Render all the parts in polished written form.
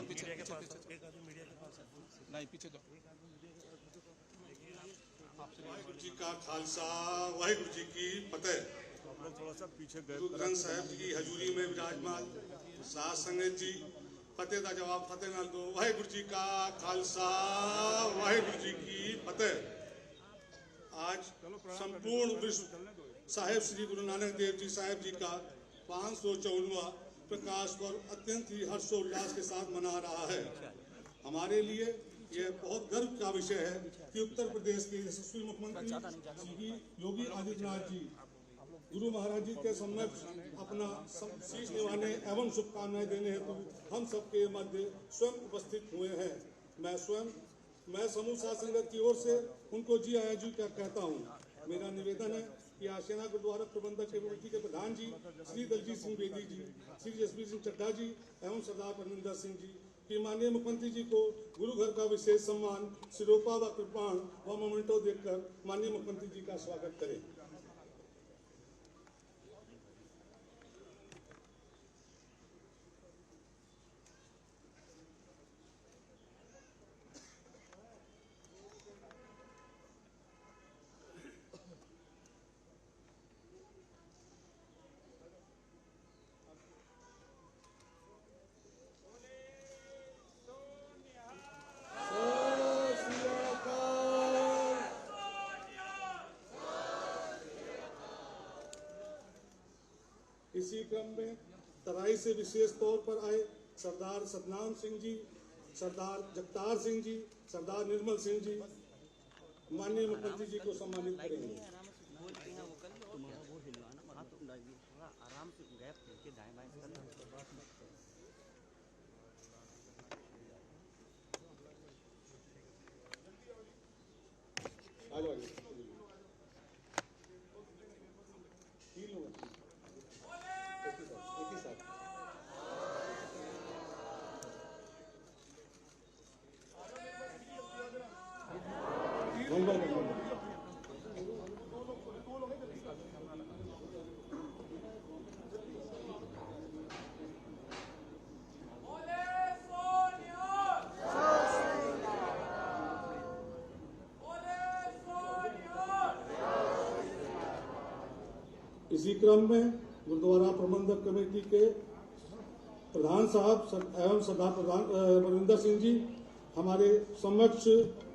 पीछे नहीं, पीछे जाओ। वाहिगुरु जी का खालसा, वाहिगुरु जी की फतेह। थोड़ा सा पीछे गए। गुरु ग्रंथ साहिब जी की हजूरी में विराजमान साध संगत जी, फतेह का जवाब फतेह नाल दो। वाहिगुरु जी का खालसा, वाहिगुरु जी की फतेह। आज संपूर्ण विश्व साहेब श्री गुरु नानक देव जी साहेब जी का 554वां प्रकाश पर्व अत्यंत ही हर्षोल्लास के साथ मना रहा है। हमारे लिए यह बहुत गर्व का विषय है कि उत्तर प्रदेश के यशस्वी मुख्यमंत्री श्री योगी आदित्यनाथ जी गुरु महाराज जी के समक्ष अपना शीश निभाने एवं शुभकामनाएं देने हेतु हम सबके मध्य स्वयं उपस्थित हुए हैं। मैं समूह साध संगत की ओर से उनको जी आया जी का कहता हूँ। मेरा निवेदन है कि आशियाना गुरुद्वारा प्रबंधक कमेटी के प्रधान जी श्री दलजीत सिंह बेदी जी, श्री जसवीर सिंह चड्ढा जी एवं सरदार परमिंदर सिंह जी कि माननीय मुख्यमंत्री जी को गुरु घर का विशेष सम्मान सिरोपा व कृपाण व मोमेंटो देकर माननीय मुख्यमंत्री जी का स्वागत करें। इसी क्रम में तराई से विशेष तौर पर आए सरदार सतनाम सिंह जी, सरदार जगतार सिंह जी, सरदार निर्मल सिंह जी माननीय मुख्यमंत्री जी को सम्मानित करेंगे। इसी क्रम में गुरुद्वारा प्रबंधक कमेटी के प्रधान साहब एवं सरदार परमिंदर सिंह जी हमारे समक्ष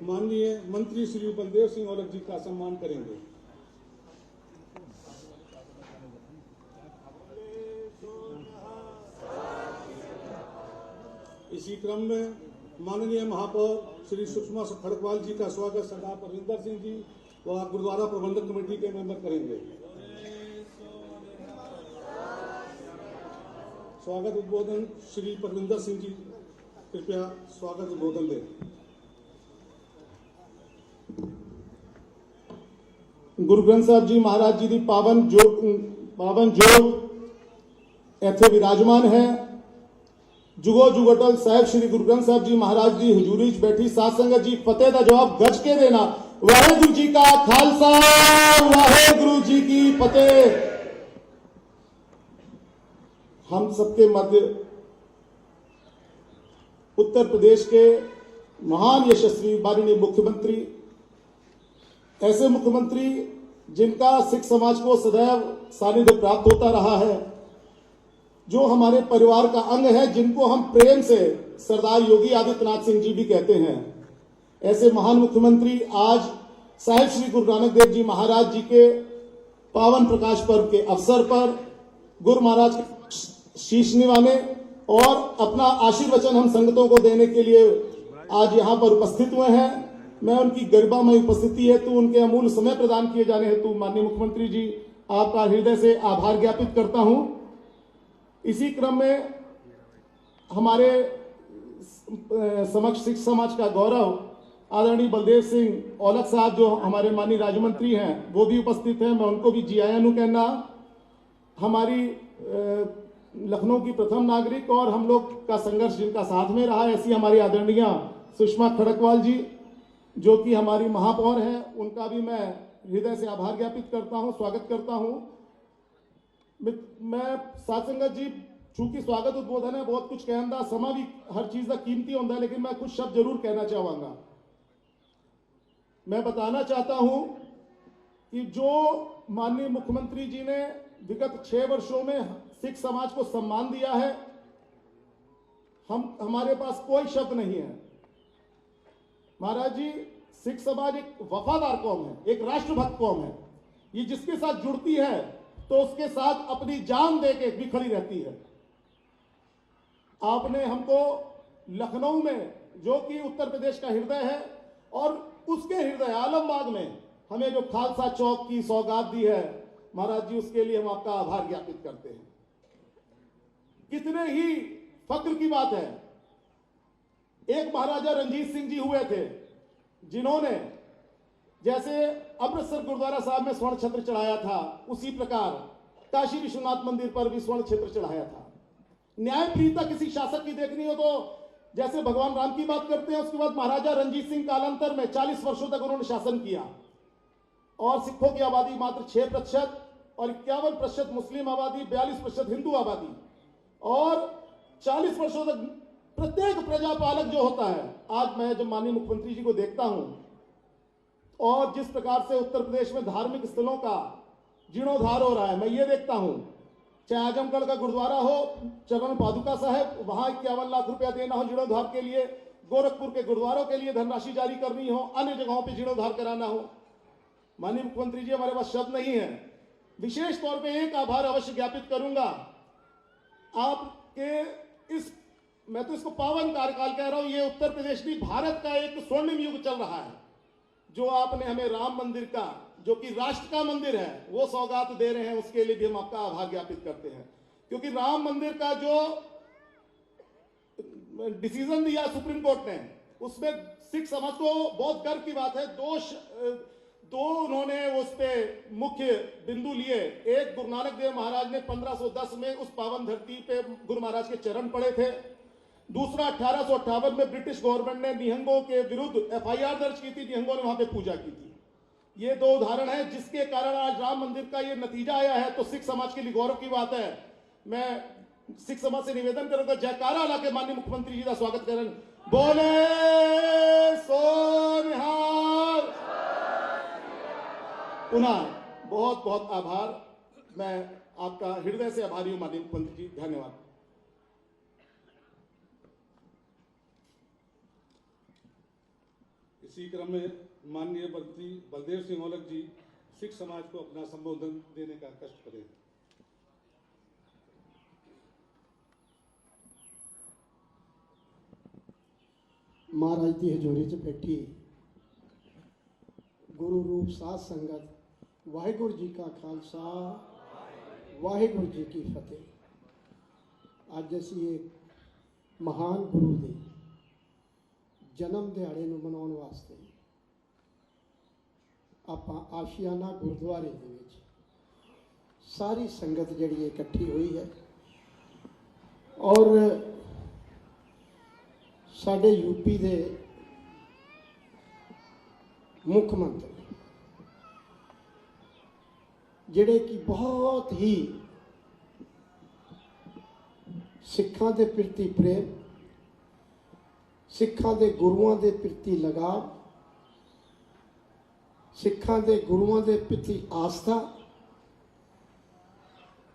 माननीय मंत्री श्री बलदेव सिंह औलख जी का सम्मान करेंगे। इसी क्रम में माननीय महापौर श्री सुषमा खड़गवाल जी का स्वागत सरदार परमिंदर सिंह जी व गुरुद्वारा प्रबंधक कमेटी के मेंबर करेंगे। स्वागत उद्बोधन श्री परमिंदर सिंह जी, कृपया स्वागत उद्बोधन दें। गुरु ग्रंथ साहब जी महाराज जी की पावन जोग इत्थे विराजमान है। जुगो जुगटल साहब श्री गुरु ग्रंथ साहब जी महाराज जी हजूरी च बैठी साध संगत जी फतेह का जवाब गज के देना। वाहेगुरु जी का खालसा, वाहेगुरु जी की फतेह। हम सबके मध्य उत्तर प्रदेश के महान यशस्वी माननीय मुख्यमंत्री, ऐसे मुख्यमंत्री जिनका सिख समाज को सदैव सानिध्य प्राप्त होता रहा है, जो हमारे परिवार का अंग है, जिनको हम प्रेम से सरदार योगी आदित्यनाथ सिंह जी भी कहते हैं। ऐसे महान मुख्यमंत्री आज साहिब श्री गुरु नानक देव जी महाराज जी के पावन प्रकाश पर्व के अवसर पर गुरु महाराज के शीश निभाने और अपना आशीर्वचन हम संगतों को देने के लिए आज यहाँ पर उपस्थित हुए हैं। मैं उनकी गरिमामय उपस्थिति हेतु, उनके अमूल्य समय प्रदान किए जाने हेतु माननीय मुख्यमंत्री जी आपका हृदय से आभार ज्ञापित करता हूं। इसी क्रम में हमारे समक्ष सिख समाज का गौरव आदरणीय बलदेव सिंह औलख साहब जो हमारे माननीय राज्य मंत्री हैं, वो भी उपस्थित हैं। मैं उनको भी जी आया कहना। हमारी लखनऊ की प्रथम नागरिक और हम लोग का संघर्ष जिनका साथ में रहा, ऐसी हमारी आदरणीय सुषमा खड़गवाल जी जो कि हमारी महापौर हैं, उनका भी मैं हृदय से आभार ज्ञापित करता हूं, स्वागत करता हूं। मैं साथ संगत जी चूंकि स्वागत उद्बोधन है, बहुत कुछ कहने का समा भी हर चीज का कीमती होता है, लेकिन मैं कुछ शब्द जरूर कहना चाहूंगा। मैं बताना चाहता हूं कि जो माननीय मुख्यमंत्री जी ने विगत 6 वर्षों में सिख समाज को सम्मान दिया है, हमारे पास कोई शब्द नहीं है। महाराज जी, सिख समाज एक वफादार कौम है, एक राष्ट्रभक्त कौम है। ये जिसके साथ जुड़ती है तो उसके साथ अपनी जान दे के भी खड़ी रहती है। आपने हमको लखनऊ में, जो कि उत्तर प्रदेश का हृदय है, और उसके हृदय आलमबाग में हमें जो खालसा चौक की सौगात दी है, महाराज जी, उसके लिए हम आपका आभार ज्ञापित करते हैं। कितने ही फक्र की बात है, एक महाराजा रणजीत सिंह जी हुए थे जिन्होंने जैसे अमृतसर गुरुद्वारा साहब में स्वर्ण छत्र चढ़ाया था, उसी प्रकार काशी विश्वनाथ मंदिर पर भी स्वर्ण छत्र चढ़ाया था। न्यायप्रियता किसी शासक की देखनी हो तो जैसे भगवान राम की बात करते हैं, उसके बाद महाराजा रणजीत सिंह कालांतर में 40 वर्षों तक उन्होंने शासन किया, और सिखों की आबादी मात्र 6% और 51% मुस्लिम आबादी, 42% हिंदू आबादी, और 40 वर्षों तक प्रत्येक प्रजापालक जो होता है। आज मैं जब माननीय मुख्यमंत्री जी को देखता हूं और जिस प्रकार से उत्तर प्रदेश में धार्मिक स्थलों का जीर्णोद्धार हो रहा है, मैं ये देखता हूं, चाहे आजमगढ़ का गुरुद्वारा हो, चरण पादुका साहब, वहां 51 लाख रुपया देना हो जीर्णोद्धार के लिए, गोरखपुर के गुरुद्वारों के लिए धनराशि जारी करनी हो, अन्य जगहों पर जीर्णोद्धार कराना हो। माननीय मुख्यमंत्री जी, हमारे पास शब्द नहीं है। विशेष तौर पे एक आभार अवश्य ज्ञापित करूंगा आपके इस, मैं तो इसको पावन कार्यकाल कह रहा हूं, ये उत्तर प्रदेश नहीं भारत का एक स्वर्णिम युग चल रहा है, जो आपने हमें राम मंदिर का, जो कि राष्ट्र का मंदिर है, वो सौगात दे रहे हैं। उसके लिए भी हम आपका आभार ज्ञापित करते हैं, क्योंकि राम मंदिर का जो डिसीजन दिया सुप्रीम कोर्ट ने, उसमें सिख समाज को बहुत गर्व की बात है। दो उन्होंने उस पे मुख्य बिंदु लिए। एक, गुरु नानक देव महाराज ने 1510 में उस पावन धरती पे गुरु महाराज के चरण पड़े थे। दूसरा, 1858 में ब्रिटिश गवर्नमेंट ने निहंगों के विरुद्ध FIR दर्ज की थी, निहंगों ने वहां पे पूजा की थी। ये 2 उदाहरण है जिसके कारण आज राम मंदिर का ये नतीजा आया है, तो सिख समाज के लिए गौरव की बात है। मैं सिख समाज से निवेदन करूंगा, जयकारा ला के माननीय मुख्यमंत्री जी का स्वागत करें। बोले सो निहाल। पुनः बहुत बहुत आभार, मैं आपका हृदय से आभारी हूं माननीय मुख्यमंत्री जी, धन्यवाद। इसी क्रम में माननीय मंत्री बलदेव सिंह औलख जी सिख समाज को अपना संबोधन देने का कष्ट करें। महाराज की हजूरी च बैठी गुरु रूप साध संगत, वाहिगुरु जी का खालसा, वाहिगुरु जी की फतेह। अज असी एक महान गुरु के जन्म दिहाड़े नूं मनाउण वास्ते आपां आशियाना गुरुद्वारे दे विच सारी संगत जिहड़ी इकट्ठी हुई है, और साडे यूपी दे मुख्यमंत्री जिहड़े कि बहुत ही सिखां दे प्रति प्रेम, सिखां दे गुरुआं दे प्रति लगाव, सिखां दे गुरुआं दे प्रति आस्था,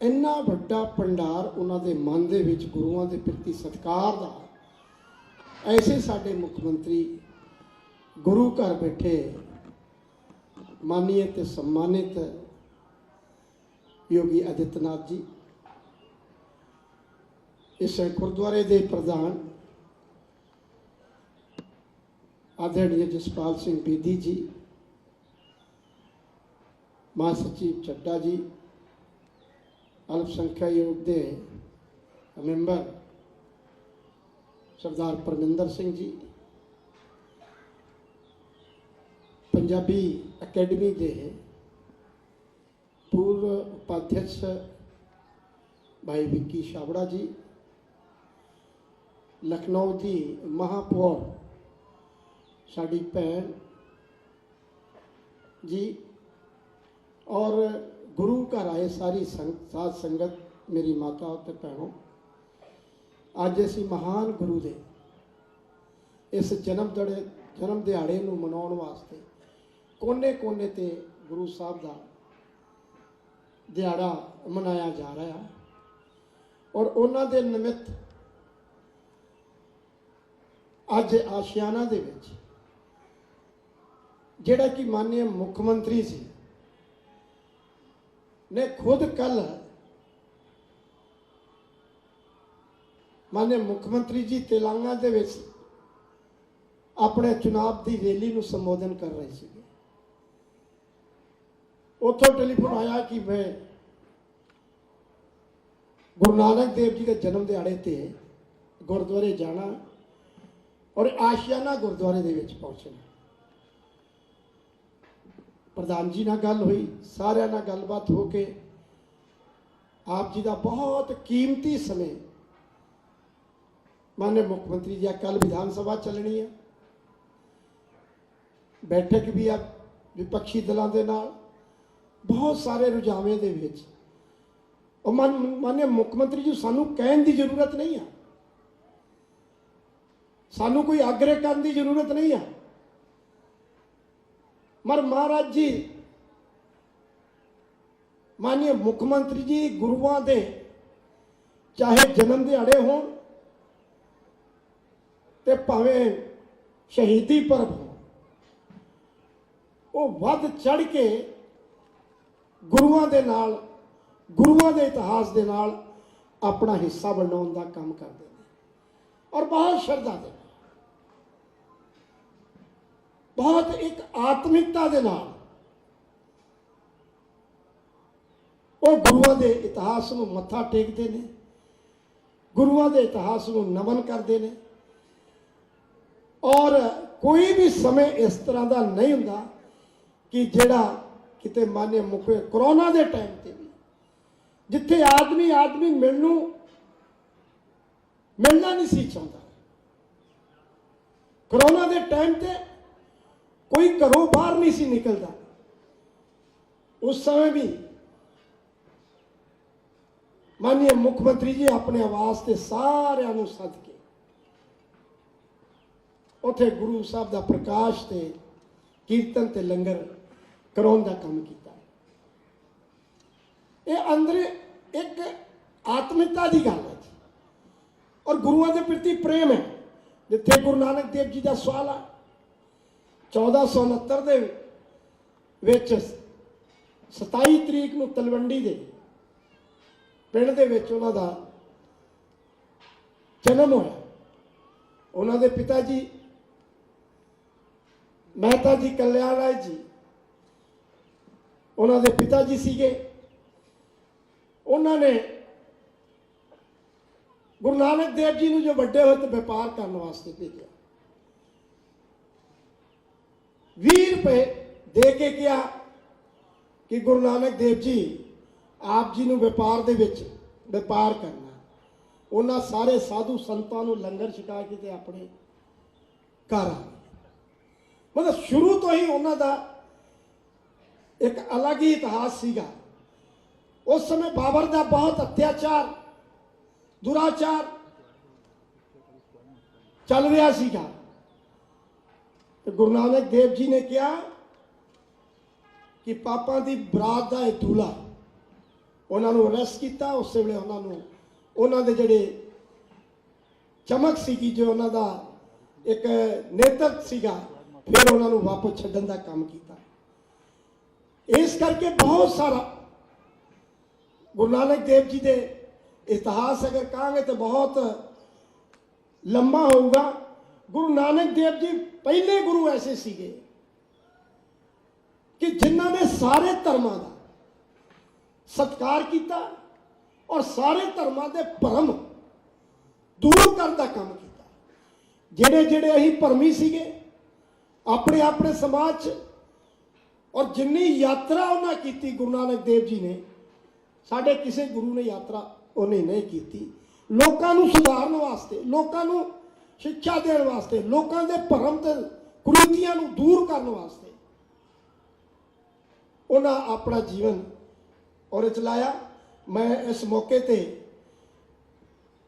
इन्ना वड्डा भंडार उन्हां दे मन दे विच गुरुआं दे प्रति सत्कार दा, ऐसे साडे मुख्यमंत्री गुरु घर बैठे माननीय ते सम्मानित योगी आदित्यनाथ जी, इस गुरुद्वारे के प्रधान आदरणीय जसपाल सिंह बेदी जी, महासचिव चड्डा जी, अल्पसंख्यक आयोग के मैंबर सरदार परमिंदर सिंह जी, पंजाबी अकैडमी के पूर्व उपाध्यक्ष भाई विक्की छाबड़ा जी, लखनऊ की महापौर साड़ी भैन जी, और गुरु घर आए सारी साध संगत, मेरी माता ते भैनों, ਅੱਜ ਅਸੀਂ ਮਹਾਨ ਗੁਰੂ ਦੇ ਇਸ ਜਨਮ ਦਿਹਾੜੇ ਨੂੰ ਮਨਾਉਣ ਵਾਸਤੇ ਕੋਨੇ-ਕੋਨੇ ਤੇ ਗੁਰੂ ਸਾਹਿਬ ਦਾ ਦਿਹਾੜਾ ਮਨਾਇਆ ਜਾ ਰਿਹਾ ਔਰ ਉਹਨਾਂ ਦੇ ਨਿਮਿਤ ਅੱਜ ਆਸ਼ੀਆਨਾ ਦੇ ਵਿੱਚ ਜਿਹੜਾ ਕਿ ਮਾਨਯ ਮੁੱਖ ਮੰਤਰੀ ਸੀ ਨੇ ਖੁਦ ਕੱਲ ਮਾਨਯ ਮੁੱਖ ਮੰਤਰੀ ਜੀ ਤੇਲੰਗਾਨਾ ਦੇ ਵਿੱਚ ਆਪਣੇ ਚੁਣਾਵ ਦੀ ਰੈਲੀ ਨੂੰ ਸੰਬੋਧਨ ਕਰ ਰਹੇ ਸੀ। ਉੱਥੋਂ ਟੈਲੀਫੋਨ ਆਇਆ ਕਿ ਮੈਂ ਗੁਰੂ ਨਾਨਕ ਦੇਵ ਜੀ ਦੇ ਜਨਮ ਦਿਹਾੜੇ ਤੇ ਗੁਰਦੁਆਰੇ ਜਾਣਾ ਔਰ ਆਸ਼ੀਆਨਾ ਗੁਰਦੁਆਰੇ ਦੇ ਵਿੱਚ ਪਹੁੰਚਣਾ। ਪ੍ਰਧਾਨ ਜੀ ਨਾਲ ਗੱਲ ਹੋਈ, ਸਾਰਿਆਂ ਨਾਲ ਗੱਲਬਾਤ ਹੋ ਕੇ ਆਪ ਜੀ ਦਾ ਬਹੁਤ ਕੀਮਤੀ ਸਮੇਂ ਮਾਨਯ ਮੁੱਖ ਮੰਤਰੀ ਜੀ ਕੱਲ ਵਿਧਾਨ ਸਭਾ ਚੱਲਣੀ ਹੈ, ਬੈਠਕ ਵੀ ਆ ਵਿਪਕਸ਼ੀ ਦਲਾਂ ਦੇ ਨਾਲ, ਬਹੁਤ ਸਾਰੇ ਰੁਝਾਵੇਂ ਦੇ ਵਿੱਚ। ਉਹ ਮਾਨਯ ਮੁੱਖ ਮੰਤਰੀ ਜੀ ਸਾਨੂੰ ਕਹਿਣ ਦੀ ਜ਼ਰੂਰਤ ਨਹੀਂ ਹੈ, ਸਾਨੂੰ ਕੋਈ ਆਗਰੇ ਕਰਨ ਦੀ ਜ਼ਰੂਰਤ ਨਹੀਂ ਹੈ, ਮਰ ਮਹਾਰਾਜ ਜੀ ਮਾਨਯ ਮੁੱਖ ਮੰਤਰੀ ਜੀ ਗੁਰੂਆਂ ਦੇ ਚਾਹੇ ਜਨਮ ਦਿਹਾੜੇ ਹੋਣ ਤੇ ਭਾਵੇਂ ਸ਼ਹੀਦੀ ਪਰਬ ਹੋ, ਉਹ ਵੱਧ ਚੜ ਕੇ ਗੁਰੂਆਂ ਦੇ ਨਾਲ, ਗੁਰੂਆਂ ਦੇ ਇਤਿਹਾਸ ਦੇ ਨਾਲ ਆਪਣਾ ਹਿੱਸਾ ਬਣਾਉਣ ਦਾ ਕੰਮ ਕਰਦੇ ਨੇ ਔਰ ਬਹੁਤ ਸ਼ਰਧਾ ਦੇ, ਬਹੁਤ ਇੱਕ ਆਤਮਿਕਤਾ ਦੇ ਨਾਲ ਉਹ ਗੁਰੂਆਂ ਦੇ ਇਤਿਹਾਸ ਨੂੰ ਮੱਥਾ ਟੇਕਦੇ ਨੇ, ਗੁਰੂਆਂ ਦੇ ਇਤਿਹਾਸ ਨੂੰ ਨਮਨ ਕਰਦੇ ਨੇ। ਔਰ ਕੋਈ ਵੀ ਸਮੇਂ ਇਸ ਤਰ੍ਹਾਂ ਦਾ ਨਹੀਂ ਹੁੰਦਾ ਕਿ ਜਿਹੜਾ ਕਿਤੇ ਮਾਨਯ ਮੁੱਖ ਕਰੋਨਾ ਦੇ ਟਾਈਮ ਤੇ ਵੀ ਜਿੱਥੇ ਆਦਮੀ ਮਿਲਣਾ ਨਹੀਂ ਸੀ ਚਾਹੁੰਦਾ, ਕਰੋਨਾ ਦੇ ਟਾਈਮ ਤੇ ਕੋਈ ਘਰੋਂ ਬਾਹਰ ਨਹੀਂ ਸੀ ਨਿਕਲਦਾ, ਉਸ ਸਮੇਂ ਵੀ ਮਾਨਯ ਮੁੱਖ ਮੰਤਰੀ ਜੀ ਆਪਣੇ ਆਵਾਜ਼ ਤੇ ਸਾਰਿਆਂ ਨੂੰ ਸੱਦ ਕੇ ਉੱਥੇ ਗੁਰੂ ਸਾਹਿਬ ਦਾ ਪ੍ਰਕਾਸ਼ ਤੇ ਕੀਰਤਨ ਤੇ ਲੰਗਰ ਕਰਾਉਣ ਦਾ ਕੰਮ ਕੀਤਾ। ਇਹ ਅੰਦਰ ਇੱਕ ਆਤਮਿਕਤਾ ਦੀ ਗੱਲ ਹੈ ਔਰ ਗੁਰੂਆਂ ਦੇ ਪ੍ਰਤੀ ਪ੍ਰੇਮ ਹੈ। ਜਿੱਥੇ ਗੁਰੂ ਨਾਨਕ ਦੇਵ ਜੀ ਦਾ ਸਵਾਲ ਆ 1469 ਦੇ ਵਿੱਚ 27 ਤਰੀਕ ਨੂੰ ਤਲਵੰਡੀ ਦੇ ਪਿੰਡ ਦੇ ਵਿੱਚ ਉਹਨਾਂ ਦਾ ਜਨਮ ਹੋਇਆ। ਉਹਨਾਂ ਦੇ ਪਿਤਾ ਜੀ ਮਹਿਤਾ ਜੀ ਕਲਿਆਣ ਰਾਏ ਜੀ ਉਹਨਾਂ ਦੇ ਪਿਤਾ ਜੀ ਸੀਗੇ। ਉਹਨਾਂ ਨੇ ਗੁਰੂ ਨਾਨਕ ਦੇਵ ਜੀ ਨੂੰ ਜੋ ਵੱਡੇ ਹੋਏ ਤੇ ਵਪਾਰ ਕਰਨ ਵਾਸਤੇ ਭੇਜਿਆ। 20 ਰੁਪਏ ਦੇ ਕੇ ਕਿਹਾ ਕਿ ਗੁਰੂ ਨਾਨਕ ਦੇਵ ਜੀ ਆਪ ਜੀ ਨੂੰ ਵਪਾਰ ਦੇ ਵਿੱਚ ਵਪਾਰ ਕਰਨਾ। ਉਹਨਾਂ ਸਾਰੇ ਸਾਧੂ ਸੰਤਾਂ ਨੂੰ ਲੰਗਰ ਛਕਾ ਕੇ ਤੇ ਆਪਣੇ ਘਰ ਆ। ਮਤਲਬ ਸ਼ੁਰੂ ਤੋਂ ਹੀ ਉਹਨਾਂ ਦਾ ਇੱਕ ਅਲੱਗ ਹੀ ਇਤਿਹਾਸ ਸੀਗਾ। ਉਸ ਸਮੇਂ ਬਾਬਰ ਦਾ ਬਹੁਤ ਅਤਿਆਚਾਰ ਦੁਰਾਚਾਰ ਚੱਲ ਰਿਹਾ ਸੀਗਾ ਤੇ ਗੁਰੂ ਨਾਨਕ ਦੇਵ ਜੀ ਨੇ ਕਿਹਾ ਕਿ ਪਾਪਾਂ ਦੀ ਬਰਾਤ ਦਾ ਇਹ ਦੂਲਾ, ਉਹਨਾਂ ਨੂੰ ਅਰੈਸਟ ਕੀਤਾ। ਉਸੇ ਵੇਲੇ ਉਹਨਾਂ ਨੂੰ ਉਹਨਾਂ ਦੇ ਜਿਹੜੇ ਚਮਕ ਸੀਗੀ, ਜੋ ਉਹਨਾਂ ਦਾ ਇੱਕ ਨੇਤਰ ਸੀਗਾ, ਫਿਰ ਉਹਨਾਂ ਨੂੰ ਵਾਪਸ ਛੱਡਣ ਦਾ ਕੰਮ ਕੀਤਾ। ਇਸ ਕਰਕੇ ਬਹੁਤ ਸਾਰਾ ਗੁਰੂ ਨਾਨਕ ਦੇਵ ਜੀ ਦੇ ਇਤਿਹਾਸ ਅਗਰ ਕਹਾਂਗੇ ਤਾਂ ਬਹੁਤ ਲੰਮਾ ਹੋਊਗਾ। ਗੁਰੂ ਨਾਨਕ ਦੇਵ ਜੀ ਪਹਿਲੇ ਗੁਰੂ ਐਸੇ ਸੀਗੇ ਕਿ ਜਿਨ੍ਹਾਂ ਨੇ ਸਾਰੇ ਧਰਮਾਂ ਦਾ ਸਤਿਕਾਰ ਕੀਤਾ ਔਰ ਸਾਰੇ ਧਰਮਾਂ ਦੇ ਭਰਮ ਦੂਰ ਕਰਨ ਦਾ ਕੰਮ ਕੀਤਾ। ਜਿਹੜੇ ਅਸੀਂ ਭਰਮੀ ਸੀਗੇ ਆਪਣੇ ਸਮਾਜ 'ਚ, ਔਰ ਜਿੰਨੀ ਯਾਤਰਾ ਉਹਨਾਂ ਕੀਤੀ ਗੁਰੂ ਨਾਨਕ ਦੇਵ ਜੀ ਨੇ, ਸਾਡੇ ਕਿਸੇ ਗੁਰੂ ਨੇ ਯਾਤਰਾ ਉਹਨੇ ਨਹੀਂ ਕੀਤੀ। ਲੋਕਾਂ ਨੂੰ ਸੁਧਾਰਨ ਵਾਸਤੇ, ਲੋਕਾਂ ਨੂੰ ਸਿੱਖਿਆ ਦੇਣ ਵਾਸਤੇ, ਲੋਕਾਂ ਦੇ ਭਰਮ ਤੇ ਕੁਰੀਤੀਆਂ ਨੂੰ ਦੂਰ ਕਰਨ ਵਾਸਤੇ ਉਹਨਾਂ ਆਪਣਾ ਜੀਵਨ ਔਰ ਚਲਾਇਆ। ਮੈਂ ਇਸ ਮੌਕੇ ਤੇ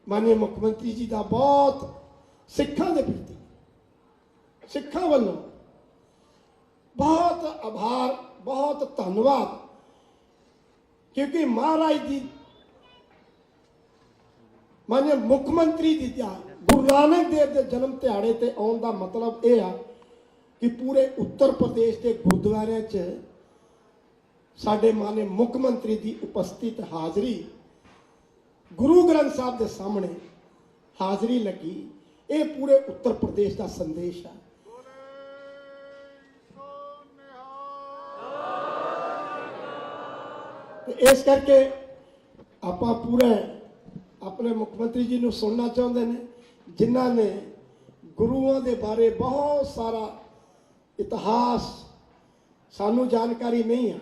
माननीय मुख्यमंत्री जी का बहुत सिखां दे प्रति सिखां वालों बहुत आभार बहुत धन्यवाद, क्योंकि महाराज जी माननीय मुख्यमंत्री जी का गुरु नानक देव के जन्म दिहाड़े ते आउण दा मतलब यह आ कि पूरे उत्तर प्रदेश के गुरुद्वारियां च साडे माननीय मुख्यमंत्री की उपस्थित हाजरी गुरु ग्रंथ साहब के सामने हाजरी लगी, ये पूरे उत्तर प्रदेश का संदेश है। इस करके आप पूरे अपने मुख्यमंत्री जी को सुनना चाहते हैं, जिन्हों ने गुरुओं के बारे बहुत सारा इतिहास सानू जानकारी नहीं है,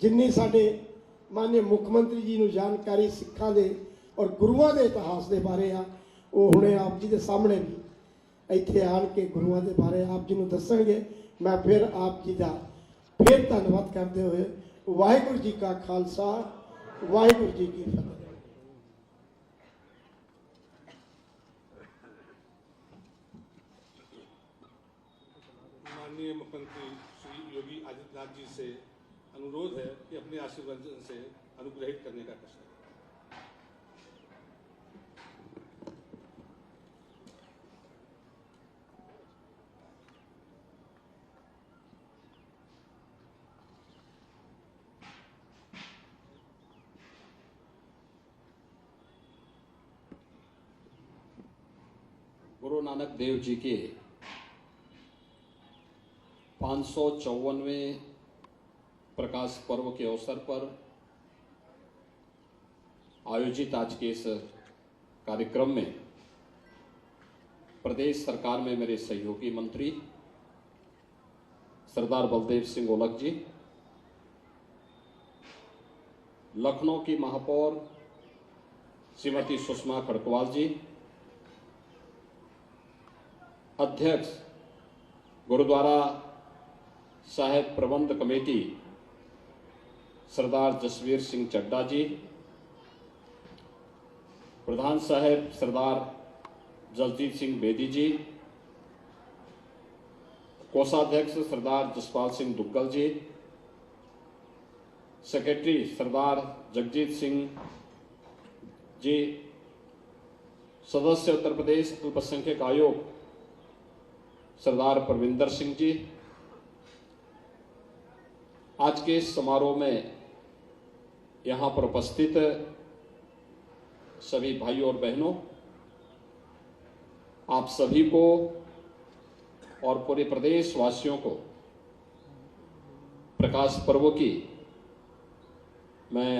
जिन्नी साडे माननीय मुख्यमंत्री जी को जानकारी सिखा दे और गुरुओं के इतिहास के बारे आ, वो हुणे आप जी के सामने भी इत्थे आन के गुरुओं के बारे आप जी को दसणगे। मैं फिर आप जी का फिर धन्यवाद करते हुए वाहिगुरू जी का खालसा वाहिगुरू जी की फतेह। माननीय मुख्यमंत्री श्री योगी आदित्यनाथ जी से अनुरोध है कि अपने आशीर्वाद से अनुग्रहित करने का कष्ट करें। गुरु नानक देव जी के 554वें प्रकाश पर्व के अवसर पर आयोजित आज के इस कार्यक्रम में प्रदेश सरकार में मेरे सहयोगी मंत्री सरदार बलदेव सिंह ओलख जी, लखनऊ की महापौर श्रीमती सुषमा खड़कवाल जी, अध्यक्ष गुरुद्वारा साहिब प्रबंध कमेटी सरदार जसवीर सिंह चड्डा जी, प्रधान साहिब सरदार जसजीत सिंह बेदी जी, कोषाध्यक्ष सरदार जसपाल सिंह दुग्गल जी, सेक्रेटरी सरदार जगजीत सिंह जी, सदस्य उत्तर प्रदेश अल्पसंख्यक आयोग सरदार परविंदर सिंह जी, आज के इस समारोह में यहाँ पर उपस्थित सभी भाइयों और बहनों, आप सभी को और पूरे प्रदेश वासियों को प्रकाश पर्व की मैं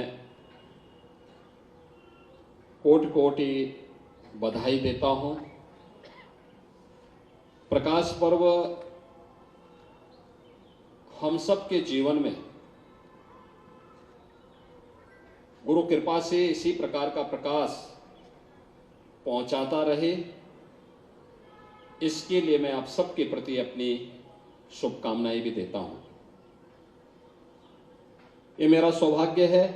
कोटि कोटि बधाई देता हूं। प्रकाश पर्व हम सब के जीवन में गुरु कृपा से इसी प्रकार का प्रकाश पहुंचाता रहे, इसके लिए मैं आप सबके प्रति अपनी शुभकामनाएं भी देता हूं। ये मेरा सौभाग्य है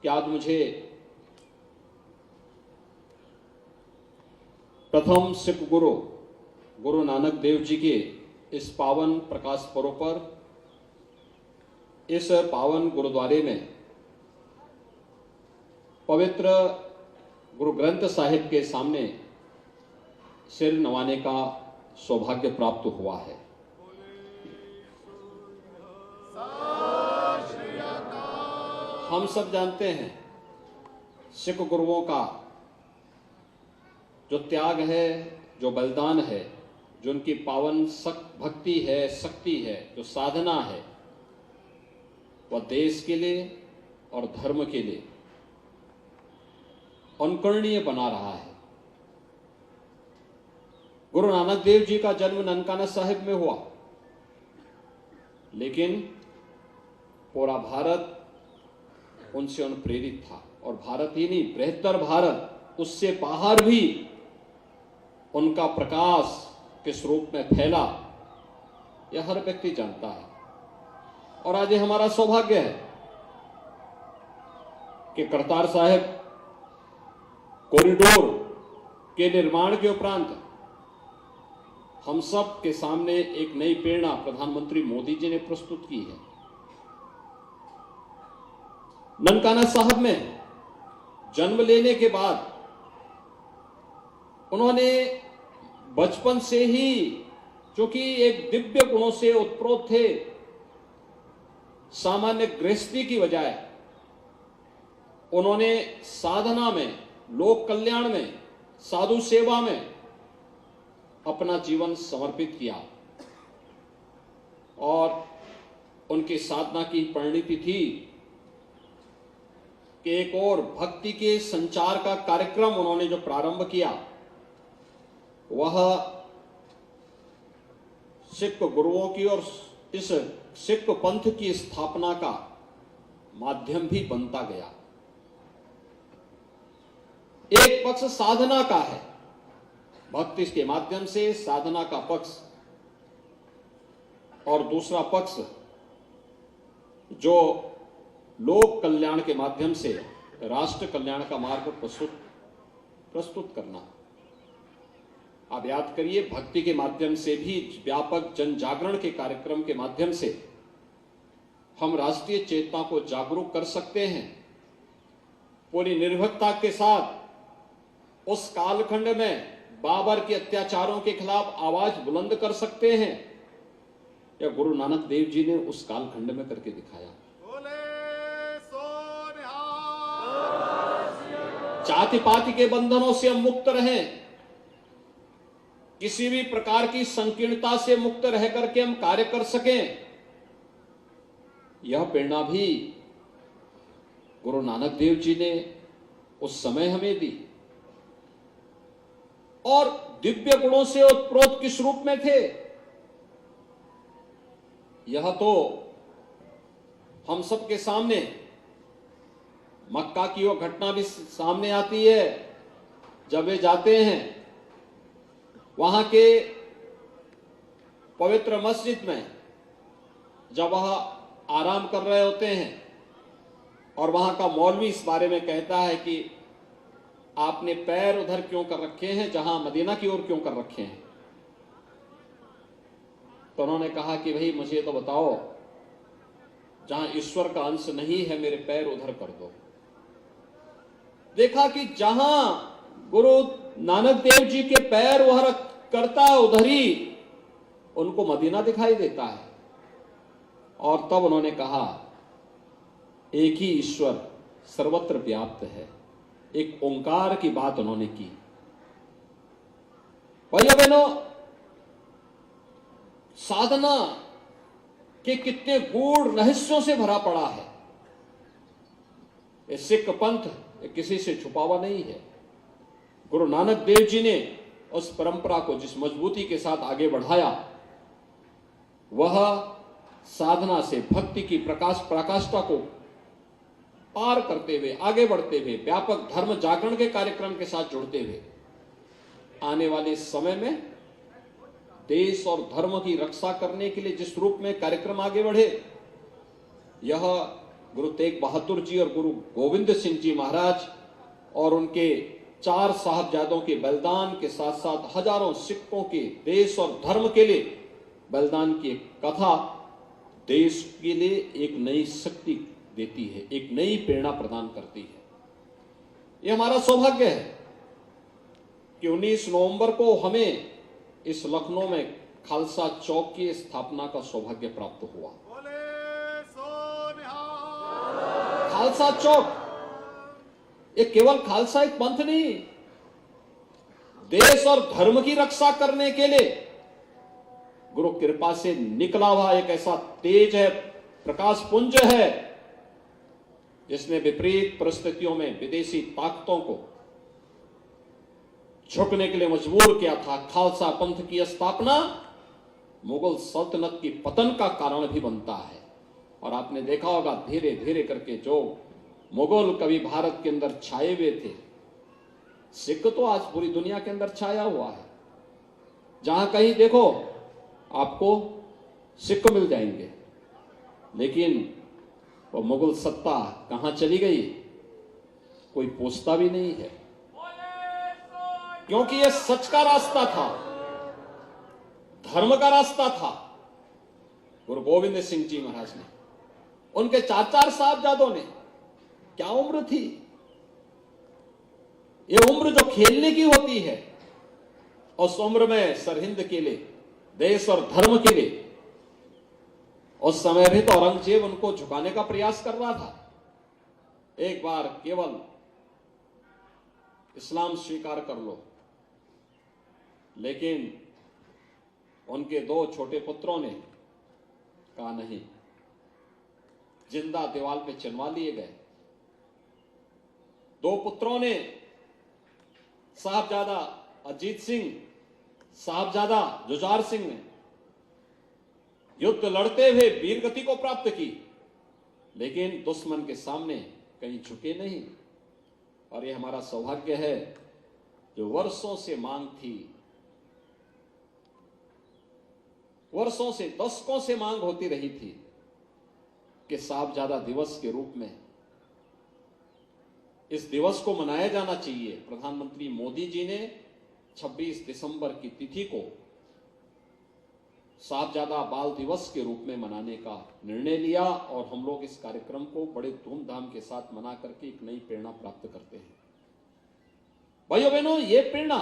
कि आज मुझे प्रथम सिख गुरु गुरु नानक देव जी के इस पावन प्रकाश पर्व पर इस पावन गुरुद्वारे में पवित्र गुरु ग्रंथ साहिब के सामने सिर नवाने का सौभाग्य प्राप्त हुआ है। हम सब जानते हैं सिख गुरुओं का जो त्याग है, जो बलिदान है, जो उनकी पावन भक्ति है, शक्ति है, जो साधना है, वह देश के लिए और धर्म के लिए अनुकरणीय बना रहा है। गुरु नानक देव जी का जन्म ननकाना साहिब में हुआ, लेकिन पूरा भारत उनसे अनुप्रेरित था, और भारत ही नहीं, बृहत्तर भारत, उससे बाहर भी उनका प्रकाश किस रूप में फैला, यह हर व्यक्ति जानता है। और आज ये हमारा सौभाग्य है कि करतार साहिब कॉरिडोर के निर्माण के उपरांत हम सब के सामने एक नई प्रेरणा प्रधानमंत्री मोदी जी ने प्रस्तुत की है। ननकाना साहब में जन्म लेने के बाद उन्होंने बचपन से ही, जो कि एक दिव्य गुणों से उत्प्रोत थे, सामान्य गृहस्थी की बजाय उन्होंने साधना में, लोक कल्याण में, साधु सेवा में अपना जीवन समर्पित किया और उनकी साधना की परिणति थी कि एक और भक्ति के संचार का कार्यक्रम उन्होंने जो प्रारंभ किया वह सिख गुरुओं की और इस सिख पंथ की स्थापना का माध्यम भी बनता गया। एक पक्ष साधना का है, भक्ति के माध्यम से साधना का पक्ष, और दूसरा पक्ष जो लोक कल्याण के माध्यम से राष्ट्र कल्याण का मार्ग प्रस्तुत करना। आप याद करिए, भक्ति के माध्यम से भी व्यापक जन जागरण के कार्यक्रम के माध्यम से हम राष्ट्रीय चेतना को जागरूक कर सकते हैं। पूरी निर्भीकता के साथ उस कालखंड में बाबर के अत्याचारों के खिलाफ आवाज बुलंद कर सकते हैं, या गुरु नानक देव जी ने उस कालखंड में करके दिखाया। जाति पाति के बंधनों से हम मुक्त रहें, किसी भी प्रकार की संकीर्णता से मुक्त रह करके हम कार्य कर सकें, यह प्रेरणा भी गुरु नानक देव जी ने उस समय हमें दी। और दिव्य गुणों से उत्प्रोत किस रूप में थे, यह तो हम सबके सामने मक्का की वो घटना भी सामने आती है। जब वे जाते हैं वहां के पवित्र मस्जिद में, जब वह आराम कर रहे होते हैं और वहां का मौलवी इस बारे में कहता है कि आपने पैर उधर क्यों कर रखे हैं, जहां मदीना की ओर क्यों कर रखे हैं। तो उन्होंने कहा कि भाई मुझे तो बताओ, जहां ईश्वर का अंश नहीं है मेरे पैर उधर कर दो। देखा कि जहां गुरु नानक देव जी के पैर वह करता है उधर ही उनको मदीना दिखाई देता है। और तब उन्होंने कहा एक ही ईश्वर सर्वत्र व्याप्त है, एक ओंकार की बात उन्होंने की। भाइयों बहनों, साधना के कितने गूढ़ रहस्यों से भरा पड़ा है। ये सिख पंथ किसी से छुपा हुआ नहीं है। गुरु नानक देव जी ने उस परंपरा को जिस मजबूती के साथ आगे बढ़ाया, वह साधना से भक्ति की प्रकाष्ठा को पार करते हुए, आगे बढ़ते हुए, व्यापक धर्म जागरण के कार्यक्रम के साथ जुड़ते हुए आने वाले समय में देश और धर्म की रक्षा करने के लिए जिस रूप में कार्यक्रम आगे बढ़े, यह गुरु तेग बहादुर जी और गुरु गोविंद सिंह जी महाराज और उनके 4 साहबजादों के बलिदान के साथ साथ हजारों सिखों के देश और धर्म के लिए बलिदान की एक कथा देश के लिए एक नई शक्ति देती है, एक नई प्रेरणा प्रदान करती है। यह हमारा सौभाग्य है कि 19 नवंबर को हमें इस लखनऊ में खालसा चौक की स्थापना का सौभाग्य प्राप्त हुआ। खालसा चौक ये केवल खालसा एक पंथ नहीं, देश और धर्म की रक्षा करने के लिए गुरु कृपा से निकला हुआ एक ऐसा तेज है, प्रकाश पुंज है, जिसने विपरीत परिस्थितियों में विदेशी ताकतों को झुकने के लिए मजबूर किया था। खालसा पंथ की स्थापना मुगल सल्तनत की पतन का कारण भी बनता है। और आपने देखा होगा धीरे धीरे करके जो मुगल कभी भारत के अंदर छाए हुए थे, सिख तो आज पूरी दुनिया के अंदर छाया हुआ है। जहां कहीं देखो आपको सिख मिल जाएंगे, लेकिन वो मुगल सत्ता कहां चली गई कोई पूछता भी नहीं है। क्योंकि यह सच का रास्ता था, धर्म का रास्ता था। गुरु गोविंद सिंह जी महाराज ने, उनके 4 साहबजादों ने, क्या उम्र थी? यह उम्र जो खेलने की होती है, उस उम्र में सरहिंद के लिए, देश और धर्म के लिए उस समय भी तो औरंगजेब उनको झुकाने का प्रयास कर रहा था। एक बार केवल इस्लाम स्वीकार कर लो, लेकिन उनके 2 छोटे पुत्रों ने कहा नहीं, जिंदा दीवाल पे चिनवा लिए गए। 2 पुत्रों ने, साहबजादा अजीत सिंह, साहबजादा जुझार सिंह ने युद्ध लड़ते हुए वीर गति को प्राप्त की, लेकिन दुश्मन के सामने कहीं झुके नहीं। और ये हमारा सौभाग्य है जो वर्षों से मांग थी, वर्षों से, दशकों से मांग होती रही थी कि साहबजादा दिवस के रूप में इस दिवस को मनाया जाना चाहिए। प्रधानमंत्री मोदी जी ने 26 दिसंबर की तिथि को साहबजादा बाल दिवस के रूप में मनाने का निर्णय लिया और हम लोग इस कार्यक्रम को बड़े धूमधाम के साथ मना करके एक नई प्रेरणा प्राप्त करते हैं। भाइयों बहनों, ये प्रेरणा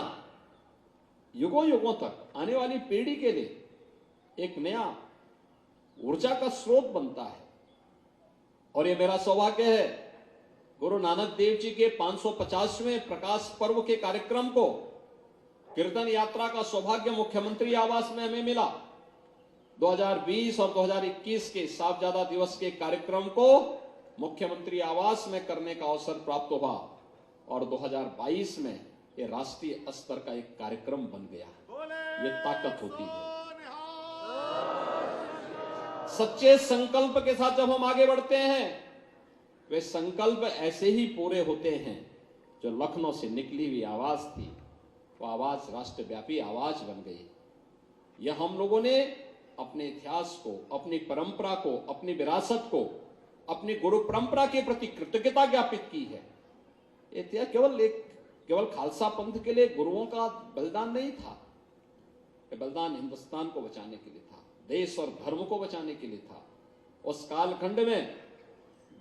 युगों युगों तक आने वाली पीढ़ी के लिए एक नया ऊर्जा का स्रोत बनता है। और ये मेरा सौभाग्य है, गुरु नानक देव जी के 550वें प्रकाश पर्व के कार्यक्रम को कीर्तन यात्रा का सौभाग्य मुख्यमंत्री आवास में हमें मिला। 2020 और 2021 के साहबजादा दिवस के कार्यक्रम को मुख्यमंत्री आवास में करने का अवसर प्राप्त हुआ और 2022 में ये राष्ट्रीय स्तर का एक कार्यक्रम बन गया। ये ताकत होती है। सच्चे संकल्प के साथ जब हम आगे बढ़ते हैं, वे संकल्प ऐसे ही पूरे होते हैं। जो लखनऊ से निकली हुई आवाज थी, वो आवाज राष्ट्रव्यापी आवाज बन गई। यह हम लोगों ने अपने इतिहास को, अपनी परंपरा को, अपनी विरासत को, अपनी गुरु परंपरा के प्रति कृतज्ञता ज्ञापित की है। इतिहास केवल खालसा पंथ के लिए गुरुओं का बलिदान नहीं था। ये बलिदान हिंदुस्तान को बचाने के लिए था, देश और धर्म को बचाने के लिए था। उस कालखंड में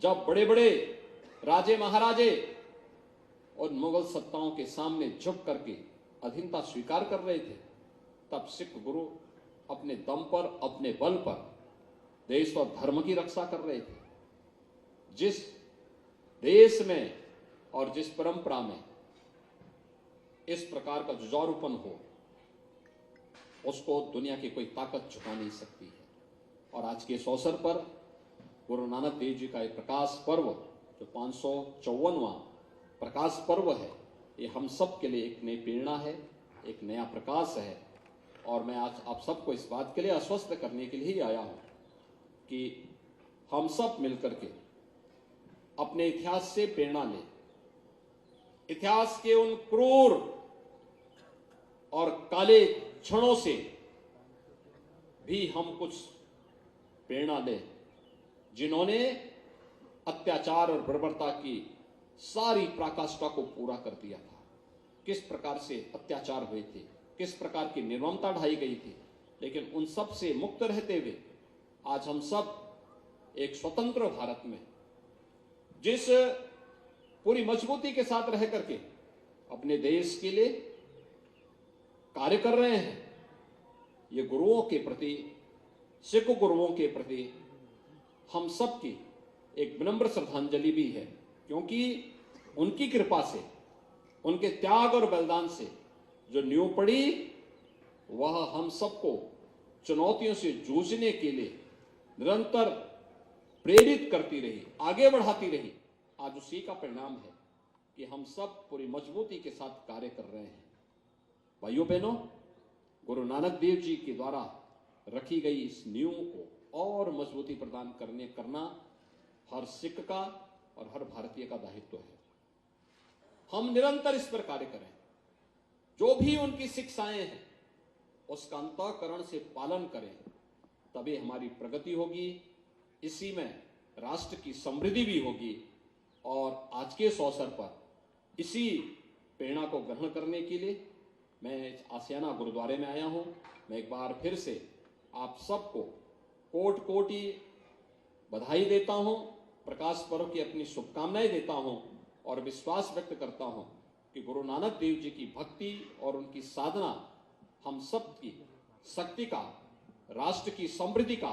जब बड़े बड़े राजे महाराजे और मुगल सत्ताओं के सामने झुक करके अधीनता स्वीकार कर रहे थे, तब सिख गुरु अपने दम पर, अपने बल पर देश और धर्म की रक्षा कर रहे थे। जिस देश में और जिस परंपरा में इस प्रकार का जुझारूपन हो, उसको दुनिया की कोई ताकत झुका नहीं सकती है। और आज के इस अवसर पर गुरु नानक देव जी का एक प्रकाश पर्व, जो 554वां प्रकाश पर्व है, ये हम सब के लिए एक नई प्रेरणा है, एक नया प्रकाश है। और मैं आज आप सबको इस बात के लिए आश्वस्त करने के लिए ही आया हूं कि हम सब मिलकर के अपने इतिहास से प्रेरणा लें। इतिहास के उन क्रूर और काले क्षणों से भी हम कुछ प्रेरणा लें, जिन्होंने अत्याचार और बर्बरता की सारी पराकाष्ठा को पूरा कर दिया था। किस प्रकार से अत्याचार हुए थे, किस प्रकार की निर्ममता ढाई गई थी, लेकिन उन सब से मुक्त रहते हुए आज हम सब एक स्वतंत्र भारत में जिस पूरी मजबूती के साथ रह करके अपने देश के लिए कार्य कर रहे हैं, ये गुरुओं के प्रति, सिख गुरुओं के प्रति हम सब की एक विनम्र श्रद्धांजलि भी है। क्योंकि उनकी कृपा से, उनके त्याग और बलिदान से जो नींव पड़ी, वह हम सबको चुनौतियों से जूझने के लिए निरंतर प्रेरित करती रही, आगे बढ़ाती रही। आज उसी का परिणाम है कि हम सब पूरी मजबूती के साथ कार्य कर रहे हैं। भाइयों बहनों, गुरु नानक देव जी के द्वारा रखी गई इस नींव को और मजबूती प्रदान करना हर सिख का और हर भारतीय का दायित्व है। हम निरंतर इस पर कार्य करें। जो भी उनकी शिक्षाएं हैं, उसका अंतःकरण से पालन करें, तभी हमारी प्रगति होगी। इसी में राष्ट्र की समृद्धि भी होगी। और आज के इस अवसर पर इसी प्रेरणा को ग्रहण करने के लिए मैं इस आसियाना गुरुद्वारे में आया हूं। मैं एक बार फिर से आप सबको कोटि कोटि बधाई देता हूं, प्रकाश पर्व की अपनी शुभकामनाएं देता हूं और विश्वास व्यक्त करता हूं कि गुरु नानक देव जी की भक्ति और उनकी साधना हम सब की शक्ति का, राष्ट्र की समृद्धि का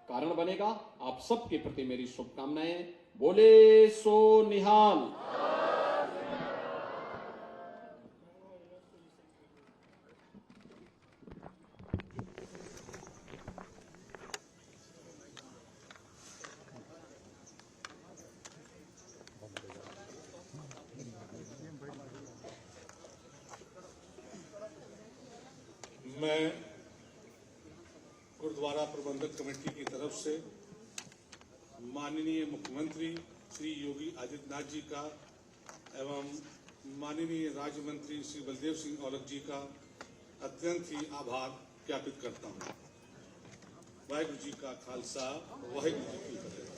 कारण बनेगा। आप सबके प्रति मेरी शुभकामनाएं। बोले सो निहाल। मैं गुरुद्वारा प्रबंधक कमेटी की तरफ से माननीय मुख्यमंत्री श्री योगी आदित्यनाथ जी का एवं माननीय राज्य मंत्री श्री बलदेव सिंह औलख जी का अत्यंत ही आभार ज्ञापित करता हूँ। वाहिगुरु जी का खालसा, वाहिगुरु जी की फतेह।